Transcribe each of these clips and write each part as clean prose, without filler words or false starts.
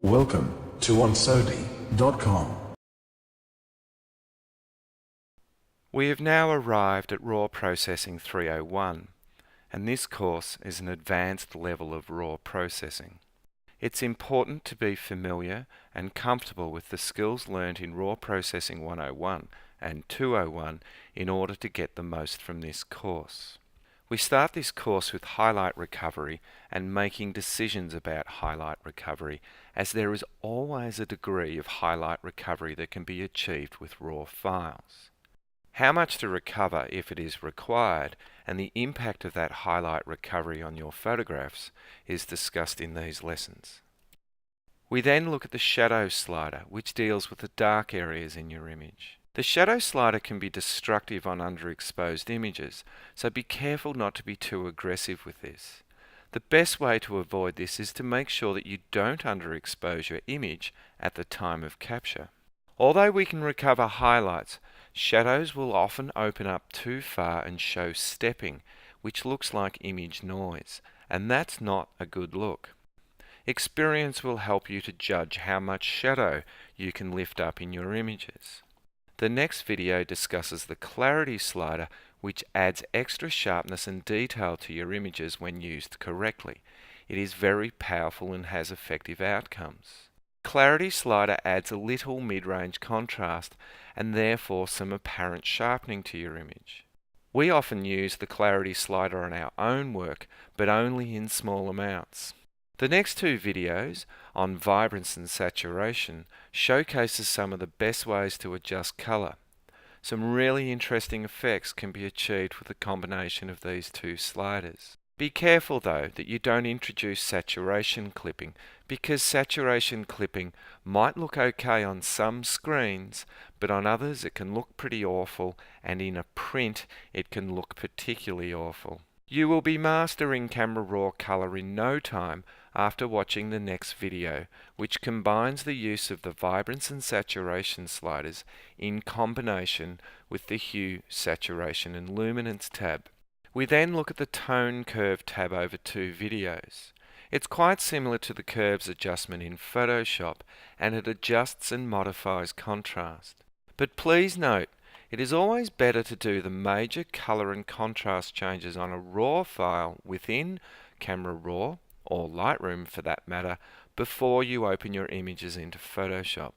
Welcome to onSodi.com. We have now arrived at Raw Processing 301, and this course is an advanced level of raw processing. It's important to be familiar and comfortable with the skills learnt in Raw Processing 101 and 201 in order to get the most from this course. We start this course with highlight recovery and making decisions about highlight recovery, as there is always a degree of highlight recovery that can be achieved with raw files. How much to recover if it is required, and the impact of that highlight recovery on your photographs is discussed in these lessons. We then look at the shadow slider, which deals with the dark areas in your image. The shadow slider can be destructive on underexposed images, so be careful not to be too aggressive with this. The best way to avoid this is to make sure that you don't underexpose your image at the time of capture. Although we can recover highlights, shadows will often open up too far and show stepping, which looks like image noise, and that's not a good look. Experience will help you to judge how much shadow you can lift up in your images. The next video discusses the clarity slider, which adds extra sharpness and detail to your images when used correctly. It is very powerful and has effective outcomes. Clarity slider adds a little mid-range contrast and therefore some apparent sharpening to your image. We often use the clarity slider on our own work, but only in small amounts. The next two videos on vibrance and saturation showcases some of the best ways to adjust colour. Some really interesting effects can be achieved with a combination of these two sliders. Be careful though that you don't introduce saturation clipping, because saturation clipping might look okay on some screens, but on others it can look pretty awful, and in a print it can look particularly awful. You will be mastering Camera Raw colour in no time after watching the next video, which combines the use of the vibrance and saturation sliders in combination with the hue, saturation and luminance tab. We then look at the tone curve tab over two videos. It's quite similar to the curves adjustment in Photoshop, and it adjusts and modifies contrast. But please note, it is always better to do the major colour and contrast changes on a RAW file within Camera Raw, or Lightroom for that matter, before you open your images into Photoshop.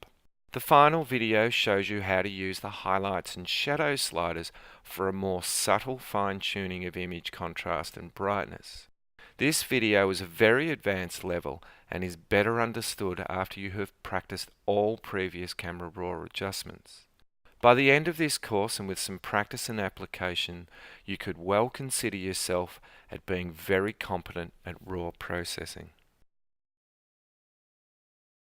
The final video shows you how to use the highlights and shadow sliders for a more subtle fine-tuning of image contrast and brightness. This video is a very advanced level and is better understood after you have practiced all previous Camera Raw adjustments. By the end of this course, and with some practice and application, you could well consider yourself at being very competent at raw processing.